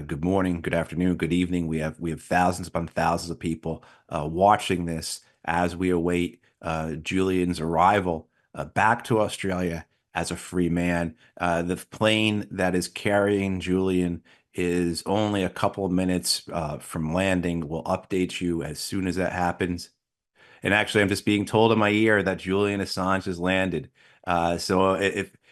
good morning, good afternoon, good evening. We have thousands upon thousands of people watching this as we await Julian's arrival back to Australia as a free man. The plane that is carrying Julian is only a couple of minutes from landing. We'll update you as soon as that happens. And actually, I'm just being told in my ear that Julian Assange has landed. So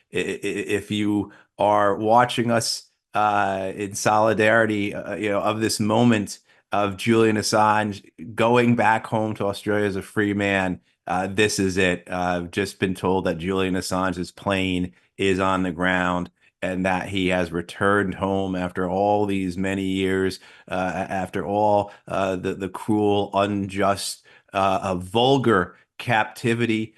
if you are watching us in solidarity, of this moment of Julian Assange going back home to Australia as a free man, this is it. I've just been told that Julian Assange's plane is on the ground and that he has returned home after all these many years, after all the cruel, unjust, vulgar captivity,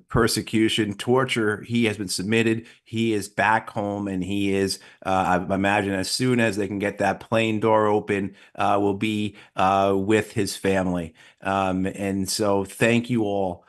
persecution, torture. He has been submitted. He is back home, and he is, I imagine, as soon as they can get that plane door open, will be with his family. And so, thank you all.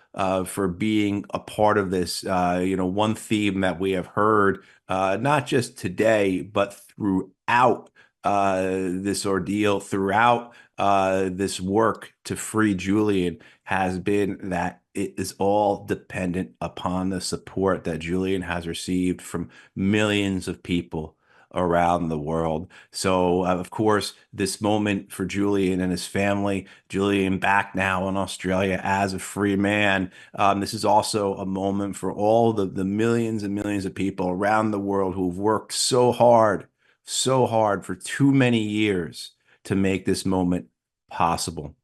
For being a part of this. One theme that we have heard, not just today, but throughout this ordeal, throughout this work to free Julian, has been that it is all dependent upon the support that Julian has received from millions of people around the world. So, of course, this moment for Julian and his family, Julian back now in Australia as a free man. This is also a moment for all the millions and millions of people around the world who've worked so hard for too many years to make this moment possible.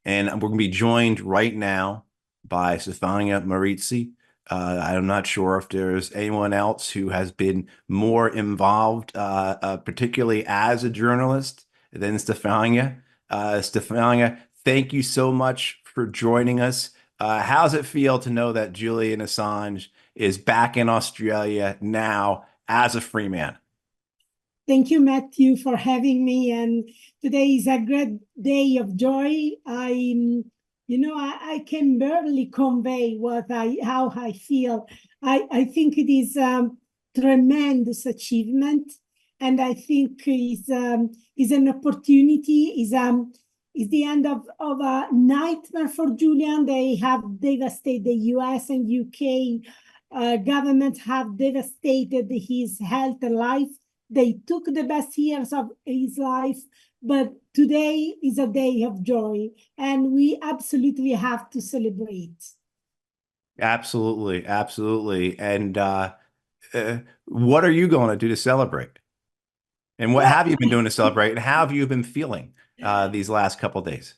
And we're going to be joined right now by Stefania Maurizi. I'm not sure if there's anyone else who has been more involved, particularly as a journalist, than Stefania. Stefania, thank you so much for joining us. How's it feel to know that Julian Assange is back in Australia now as a free man? Thank you, Matthew, for having me. And today is a great day of joy. I can barely convey how I feel. I think it is a tremendous achievement, and I think is an opportunity. Is the end of a nightmare for Julian. They have devastated the U.S. and U.K. Governments have devastated his health and life. They took the best years of his life, but today is a day of joy, and we absolutely have to celebrate. Absolutely, absolutely. And what are you going to do to celebrate? And what have you been doing to celebrate? And how have you been feeling these last couple of days?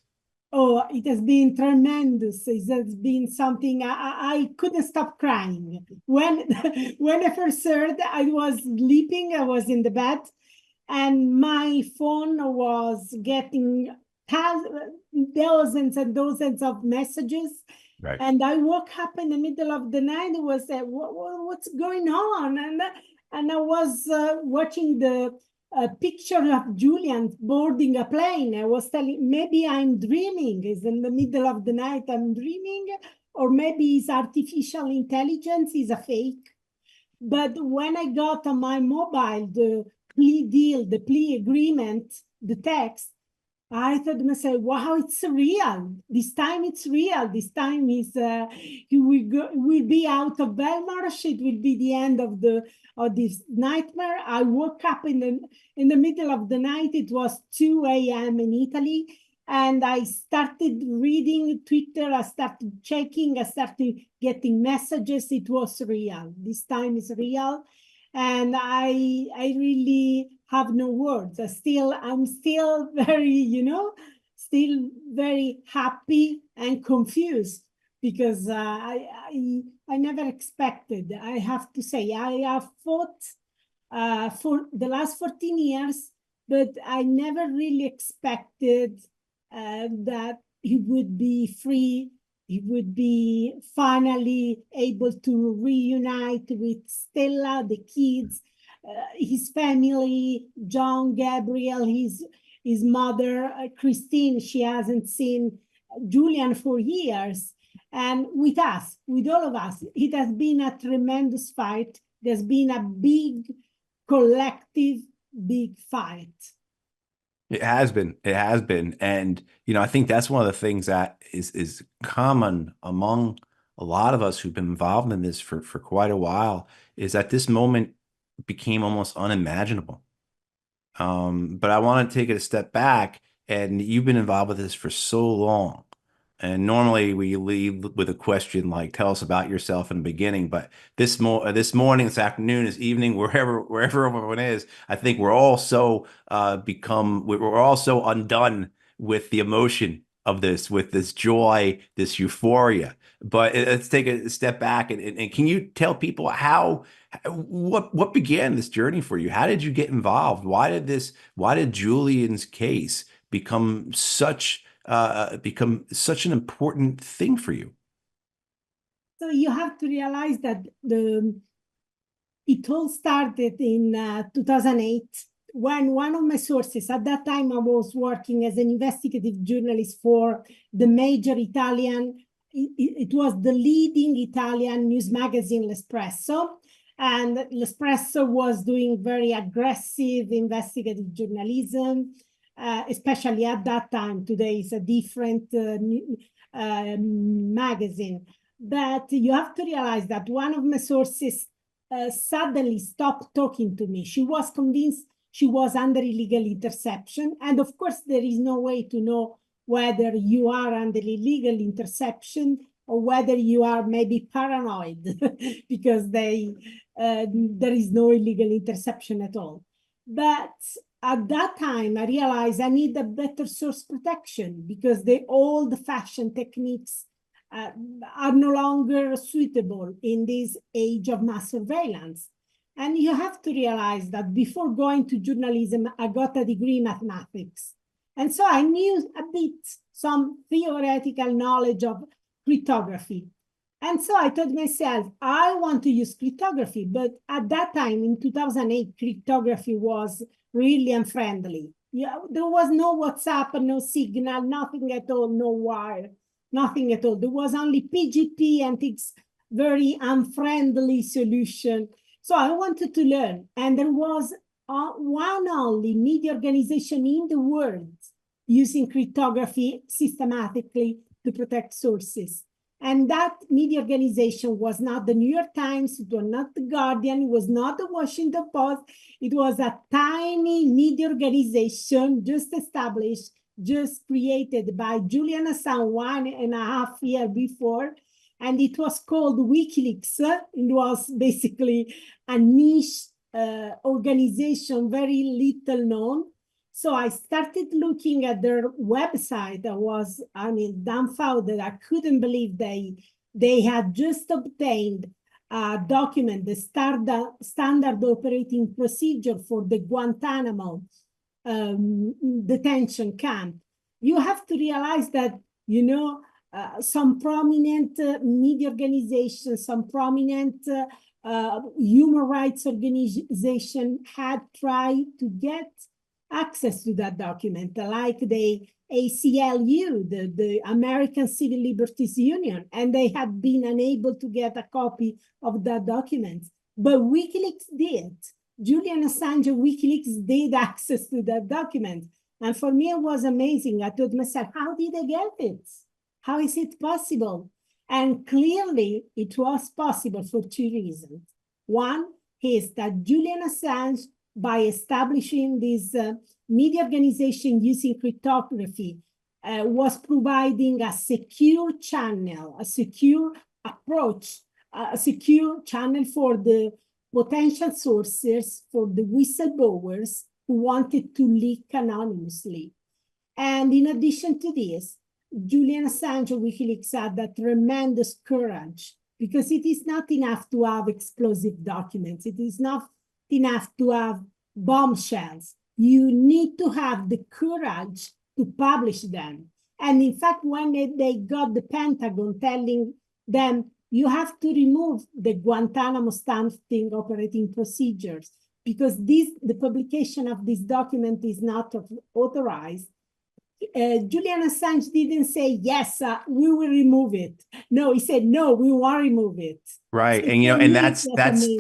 Oh, it has been tremendous. It has been something I couldn't stop crying. When I first heard, I was sleeping, I was in the bed, and my phone was getting dozens and dozens of messages. Right. And I woke up in the middle of the night. It was what's going on? And I was watching the a picture of Julian boarding a plane. I was telling, maybe I'm dreaming. It's in the middle of the night, I'm dreaming, or maybe it's artificial intelligence, is a fake. But when I got on my mobile the plea deal, the plea agreement, the text, I thought to myself, wow, it's real. This time it's real. This time is will be out of Belmarsh. It will be the end of this nightmare. I woke up in the middle of the night. It was 2 a.m. in Italy, and I started reading Twitter. I started checking. I started getting messages. It was real. This time is real, and I really have no words. I'm still very, still very happy and confused, because I never expected. I have to say, I have fought for the last 14 years, but I never really expected that he would be free. He would be finally able to reunite with Stella, the kids, his family, John, Gabriel, his mother, Christine. She hasn't seen Julian for years. And with us, with all of us, it has been a tremendous fight. There's been a big collective big fight. It has been. It has been. And, I think that's one of the things that is common among a lot of us who've been involved in this for quite a while, is that this moment became almost unimaginable. But I want to take it a step back, and you've been involved with this for so long. And normally we leave with a question like, "Tell us about yourself in the beginning." But this morning, this afternoon, this evening, wherever everyone is, I think we're all so we're all so undone with the emotion of this, with this joy, this euphoria. But let's take a step back, and can you tell people what began this journey for you? How did you get involved? Why did Julian's case become such an important thing for you? So you have to realize that it all started in 2008, when one of my sources, at that time I was working as an investigative journalist for the major Italian, it was the leading Italian news magazine, L'Espresso. And L'Espresso was doing very aggressive investigative journalism, especially at that time. Today is a different magazine. But you have to realize that one of my sources suddenly stopped talking to me. She was convinced she was under illegal interception. And of course, there is no way to know whether you are under illegal interception or whether you are maybe paranoid because there is no illegal interception at all. But at that time, I realized I need a better source protection because the old-fashioned techniques are no longer suitable in this age of mass surveillance. And you have to realize that before going to journalism, I got a degree in mathematics. And so I knew a bit, some theoretical knowledge of cryptography. And so I told myself, I want to use cryptography. But at that time, in 2008, cryptography was really unfriendly. Yeah, there was no WhatsApp, no Signal, nothing at all, no wire, nothing at all. There was only PGP and its very unfriendly solution. So I wanted to learn. And there was one only media organization in the world using cryptography systematically to protect sources. And that media organization was not the New York Times, it was not the Guardian, it was not the Washington Post. It was a tiny media organization just established, just created by Julian Assange 1.5 years before. And it was called WikiLeaks. It was basically a niche organization, very little known. So I started looking at their website. I was, dumbfounded. I couldn't believe they had just obtained a document, the standard operating procedure for the Guantanamo detention camp. You have to realize that, some prominent media organizations, some prominent human rights organization had tried to get access to that document, like the ACLU, the American Civil Liberties Union, and they had been unable to get a copy of that document. But WikiLeaks did. Julian Assange, WikiLeaks did access to that document. And for me, it was amazing. I told myself, how did they get it? How is it possible? And clearly, it was possible for two reasons. One is that Julian Assange, by establishing this media organization using cryptography, was providing a secure channel, a secure approach, a secure channel for the potential sources, for the whistleblowers who wanted to leak anonymously. And in addition to this, Julian Assange of WikiLeaks had that tremendous courage, because it is not enough to have explosive documents. It is not enough to have bombshells. You need to have the courage to publish them. And in fact, when they got the Pentagon telling them, you have to remove the Guantanamo standing operating procedures, because the publication of this document is not authorized. Julian Assange didn't say, yes, we will remove it. No, he said, no, we won't remove it. Right. So And for me, and that's amazing.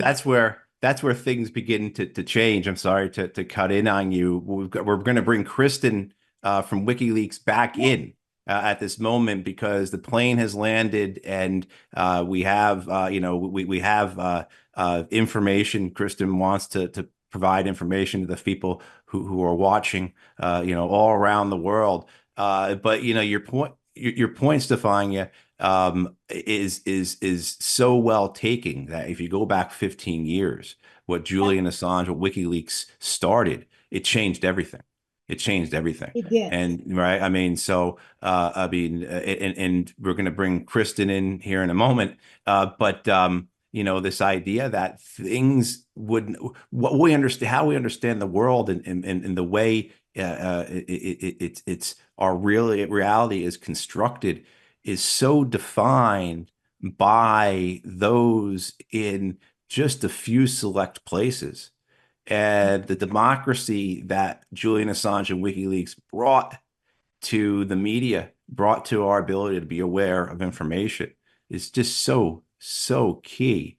that's where things begin to change. I'm sorry to cut in on you. We're going to bring Kristen from WikiLeaks back Yeah, in at this moment because the plane has landed and we have we have information. Kristen wants to provide information to the people who are watching all around the world. But your point, Stefania, is so well taken that if you go back 15 years, what yeah, Julian Assange, what WikiLeaks started, it changed everything. It changed everything. it did. And right, I mean, so I mean, and we're going to bring Kristen in here in a moment. But this idea that things would what we understand, how we understand the world, and the way it's our reality is constructed is so defined by those in just a few select places. And the democracy that Julian Assange and WikiLeaks brought to the media, brought to our ability to be aware of information is just so, so key.